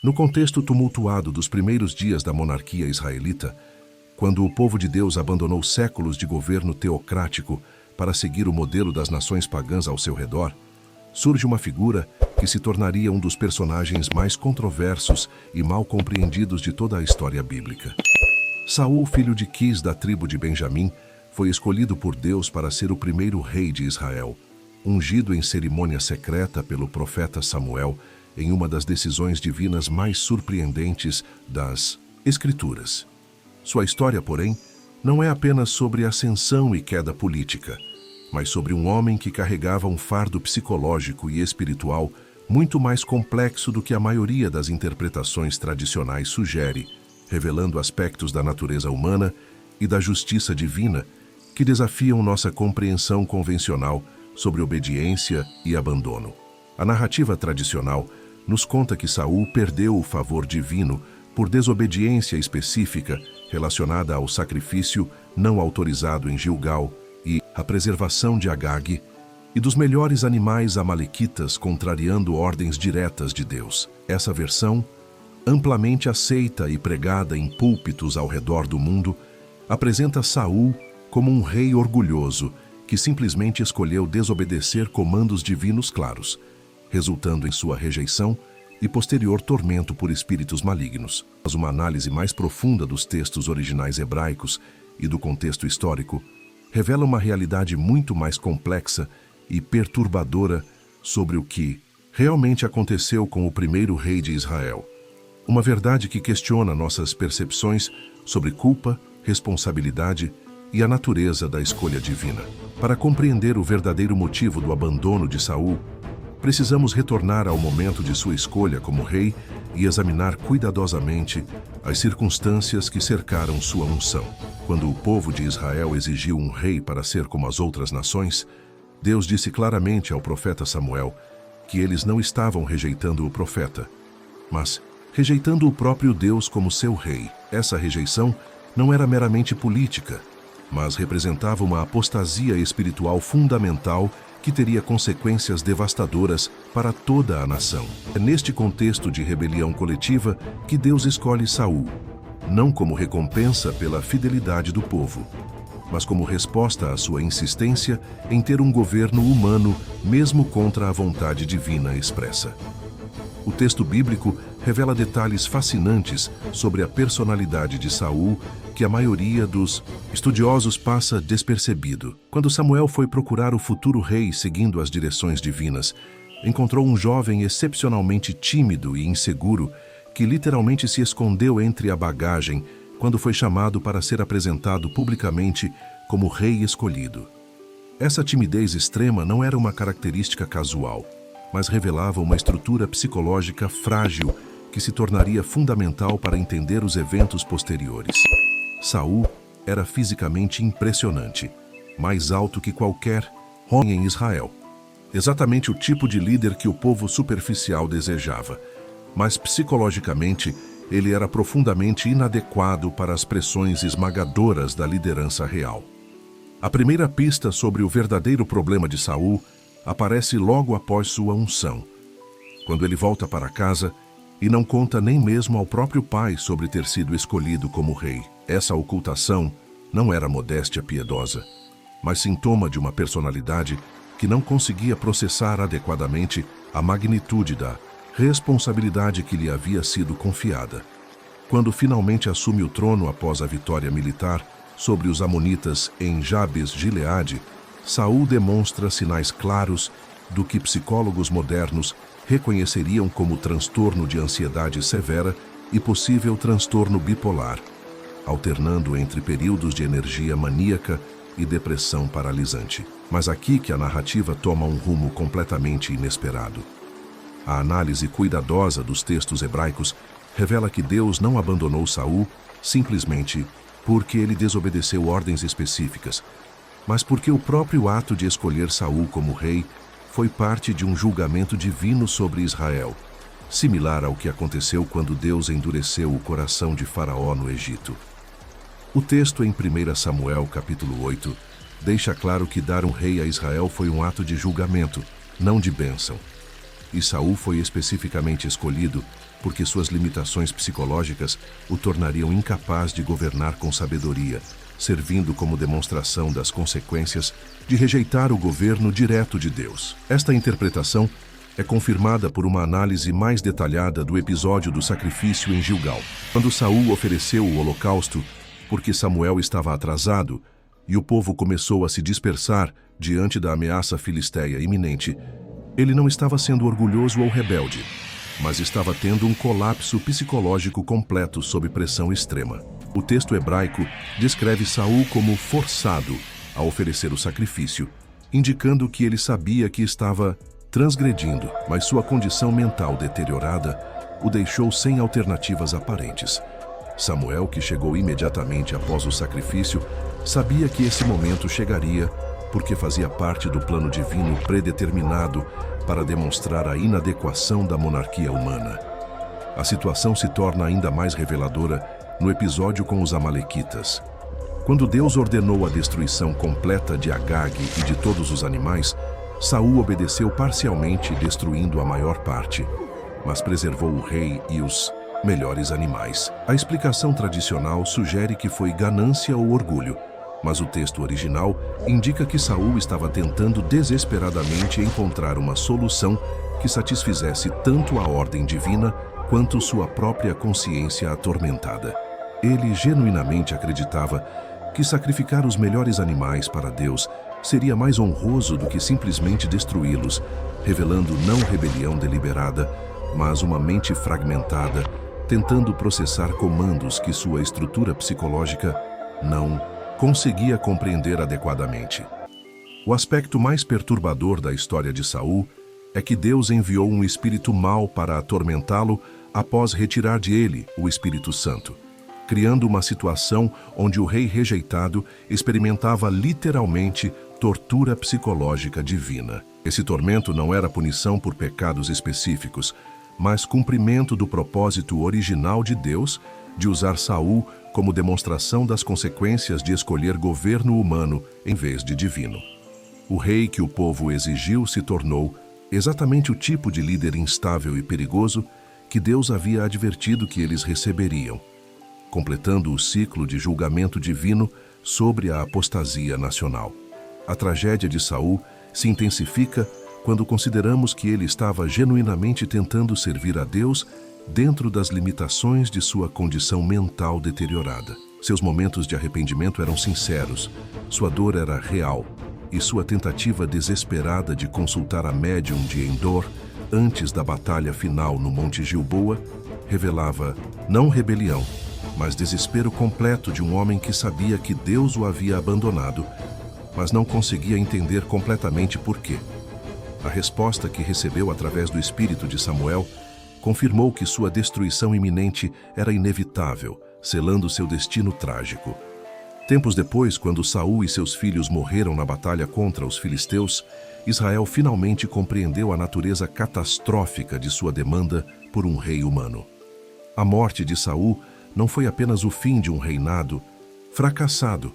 No contexto tumultuado dos primeiros dias da monarquia israelita, quando o povo de Deus abandonou séculos de governo teocrático para seguir o modelo das nações pagãs ao seu redor, surge uma figura que se tornaria um dos personagens mais controversos e mal compreendidos de toda a história bíblica. Saul, filho de Quis, da tribo de Benjamim, foi escolhido por Deus para ser o primeiro rei de Israel, ungido em cerimônia secreta pelo profeta Samuel em uma das decisões divinas mais surpreendentes das Escrituras. Sua história, porém, não é apenas sobre ascensão e queda política, mas sobre um homem que carregava um fardo psicológico e espiritual muito mais complexo do que a maioria das interpretações tradicionais sugere, revelando aspectos da natureza humana e da justiça divina que desafiam nossa compreensão convencional sobre obediência e abandono. A narrativa tradicional nos conta que Saul perdeu o favor divino por desobediência específica relacionada ao sacrifício não autorizado em Gilgal e a preservação de Agag e dos melhores animais amalequitas contrariando ordens diretas de Deus. Essa versão, amplamente aceita e pregada em púlpitos ao redor do mundo, apresenta Saul como um rei orgulhoso que simplesmente escolheu desobedecer comandos divinos claros, resultando em sua rejeição e posterior tormento por espíritos malignos. Mas uma análise mais profunda dos textos originais hebraicos e do contexto histórico revela uma realidade muito mais complexa e perturbadora sobre o que realmente aconteceu com o primeiro rei de Israel. Uma verdade que questiona nossas percepções sobre culpa, responsabilidade e a natureza da escolha divina. Para compreender o verdadeiro motivo do abandono de Saul, precisamos retornar ao momento de sua escolha como rei e examinar cuidadosamente as circunstâncias que cercaram sua unção. Quando o povo de Israel exigiu um rei para ser como as outras nações, Deus disse claramente ao profeta Samuel que eles não estavam rejeitando o profeta, mas rejeitando o próprio Deus como seu rei. Essa rejeição não era meramente política, mas representava uma apostasia espiritual fundamental que teria consequências devastadoras para toda a nação. É neste contexto de rebelião coletiva que Deus escolhe Saul, não como recompensa pela fidelidade do povo, mas como resposta à sua insistência em ter um governo humano, mesmo contra a vontade divina expressa. O texto bíblico revela detalhes fascinantes sobre a personalidade de Saul que a maioria dos estudiosos passa despercebido. Quando Samuel foi procurar o futuro rei seguindo as direções divinas, encontrou um jovem excepcionalmente tímido e inseguro que literalmente se escondeu entre a bagagem quando foi chamado para ser apresentado publicamente como rei escolhido. Essa timidez extrema não era uma característica casual, mas revelava uma estrutura psicológica frágil que se tornaria fundamental para entender os eventos posteriores. Saul era fisicamente impressionante, mais alto que qualquer homem em Israel. Exatamente o tipo de líder que o povo superficial desejava, mas psicologicamente ele era profundamente inadequado para as pressões esmagadoras da liderança real. A primeira pista sobre o verdadeiro problema de Saul aparece logo após sua unção, quando ele volta para casa e não conta nem mesmo ao próprio pai sobre ter sido escolhido como rei. Essa ocultação não era modéstia piedosa, mas sintoma de uma personalidade que não conseguia processar adequadamente a magnitude da responsabilidade que lhe havia sido confiada. Quando finalmente assume o trono após a vitória militar sobre os amonitas em Jabes-Gileade, Saul demonstra sinais claros do que psicólogos modernos reconheceriam como transtorno de ansiedade severa e possível transtorno bipolar, alternando entre períodos de energia maníaca e depressão paralisante. Mas aqui que a narrativa toma um rumo completamente inesperado. A análise cuidadosa dos textos hebraicos revela que Deus não abandonou Saul simplesmente porque ele desobedeceu ordens específicas, mas porque o próprio ato de escolher Saul como rei foi parte de um julgamento divino sobre Israel, similar ao que aconteceu quando Deus endureceu o coração de Faraó no Egito. O texto em 1 Samuel, capítulo 8, deixa claro que dar um rei a Israel foi um ato de julgamento, não de bênção. E Saul foi especificamente escolhido porque suas limitações psicológicas o tornariam incapaz de governar com sabedoria, servindo como demonstração das consequências de rejeitar o governo direto de Deus. Esta interpretação é confirmada por uma análise mais detalhada do episódio do sacrifício em Gilgal, quando Saul ofereceu o holocausto porque Samuel estava atrasado e o povo começou a se dispersar diante da ameaça filisteia iminente. Ele não estava sendo orgulhoso ou rebelde, mas estava tendo um colapso psicológico completo sob pressão extrema. O texto hebraico descreve Saul como forçado a oferecer o sacrifício, indicando que ele sabia que estava transgredindo, mas sua condição mental deteriorada o deixou sem alternativas aparentes. Samuel, que chegou imediatamente após o sacrifício, sabia que esse momento chegaria porque fazia parte do plano divino predeterminado para demonstrar a inadequação da monarquia humana. A situação se torna ainda mais reveladora no episódio com os amalequitas. Quando Deus ordenou a destruição completa de Agag e de todos os animais, Saul obedeceu parcialmente, destruindo a maior parte, mas preservou o rei e os melhores animais. A explicação tradicional sugere que foi ganância ou orgulho, mas o texto original indica que Saul estava tentando desesperadamente encontrar uma solução que satisfizesse tanto a ordem divina quanto sua própria consciência atormentada. Ele genuinamente acreditava que sacrificar os melhores animais para Deus seria mais honroso do que simplesmente destruí-los, revelando não rebelião deliberada, mas uma mente fragmentada, tentando processar comandos que sua estrutura psicológica não conseguia compreender adequadamente. O aspecto mais perturbador da história de Saul é que Deus enviou um espírito mau para atormentá-lo após retirar de ele o Espírito Santo, criando uma situação onde o rei rejeitado experimentava literalmente tortura psicológica divina. Esse tormento não era punição por pecados específicos, mas cumprimento do propósito original de Deus de usar Saul como demonstração das consequências de escolher governo humano em vez de divino. O rei que o povo exigiu se tornou exatamente o tipo de líder instável e perigoso que Deus havia advertido que eles receberiam, completando o ciclo de julgamento divino sobre a apostasia nacional. A tragédia de Saul se intensifica quando consideramos que ele estava genuinamente tentando servir a Deus dentro das limitações de sua condição mental deteriorada. Seus momentos de arrependimento eram sinceros, sua dor era real, e sua tentativa desesperada de consultar a médium de Endor antes da batalha final no Monte Gilboa revelava não rebelião, mas desespero completo de um homem que sabia que Deus o havia abandonado, mas não conseguia entender completamente por quê. A resposta que recebeu através do espírito de Samuel confirmou que sua destruição iminente era inevitável, selando seu destino trágico. Tempos depois, quando Saul e seus filhos morreram na batalha contra os filisteus, Israel finalmente compreendeu a natureza catastrófica de sua demanda por um rei humano. A morte de Saul não foi apenas o fim de um reinado fracassado,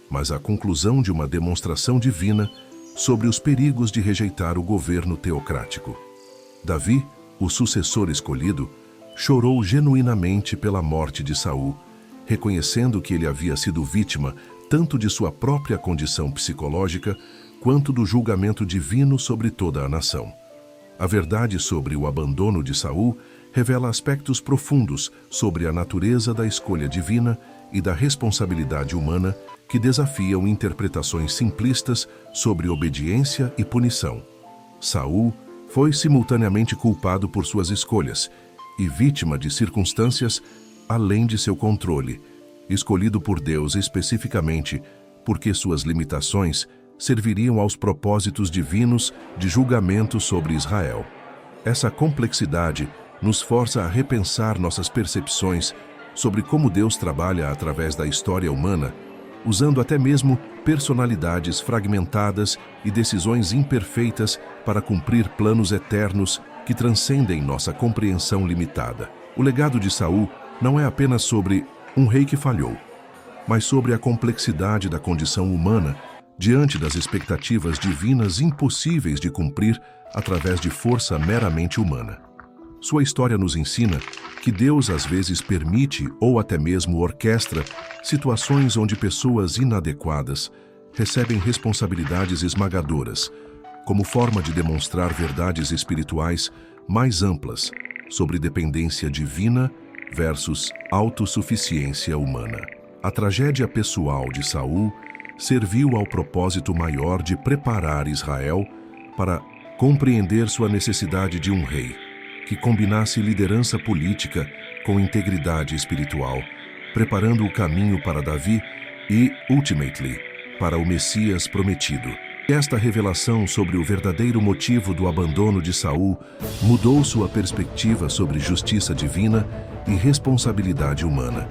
mas a conclusão de uma demonstração divina sobre os perigos de rejeitar o governo teocrático. Davi, o sucessor escolhido, chorou genuinamente pela morte de Saul, reconhecendo que ele havia sido vítima tanto de sua própria condição psicológica quanto do julgamento divino sobre toda a nação. A verdade sobre o abandono de Saul revela aspectos profundos sobre a natureza da escolha divina e da responsabilidade humana que desafiam interpretações simplistas sobre obediência e punição. Saul foi simultaneamente culpado por suas escolhas e vítima de circunstâncias além de seu controle, escolhido por Deus especificamente porque suas limitações serviriam aos propósitos divinos de julgamento sobre Israel. Essa complexidade nos força a repensar nossas percepções sobre como Deus trabalha através da história humana, usando até mesmo personalidades fragmentadas e decisões imperfeitas para cumprir planos eternos que transcendem nossa compreensão limitada. O legado de Saul não é apenas sobre um rei que falhou, mas sobre a complexidade da condição humana diante das expectativas divinas impossíveis de cumprir através de força meramente humana. Sua história nos ensina que Deus às vezes permite ou até mesmo orquestra situações onde pessoas inadequadas recebem responsabilidades esmagadoras, como forma de demonstrar verdades espirituais mais amplas sobre dependência divina versus autossuficiência humana. A tragédia pessoal de Saul serviu ao propósito maior de preparar Israel para compreender sua necessidade de um rei, que combinasse liderança política com integridade espiritual, preparando o caminho para Davi e, ultimately, para o Messias prometido. Esta revelação sobre o verdadeiro motivo do abandono de Saul mudou sua perspectiva sobre justiça divina e responsabilidade humana.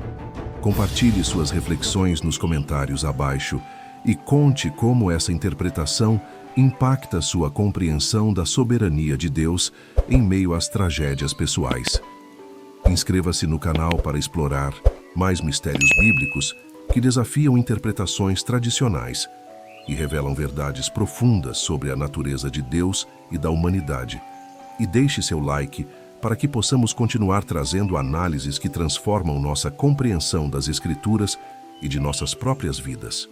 Compartilhe suas reflexões nos comentários abaixo e conte como essa interpretação impacta sua compreensão da soberania de Deus em meio às tragédias pessoais. Inscreva-se no canal para explorar mais mistérios bíblicos que desafiam interpretações tradicionais e revelam verdades profundas sobre a natureza de Deus e da humanidade. E deixe seu like para que possamos continuar trazendo análises que transformam nossa compreensão das Escrituras e de nossas próprias vidas.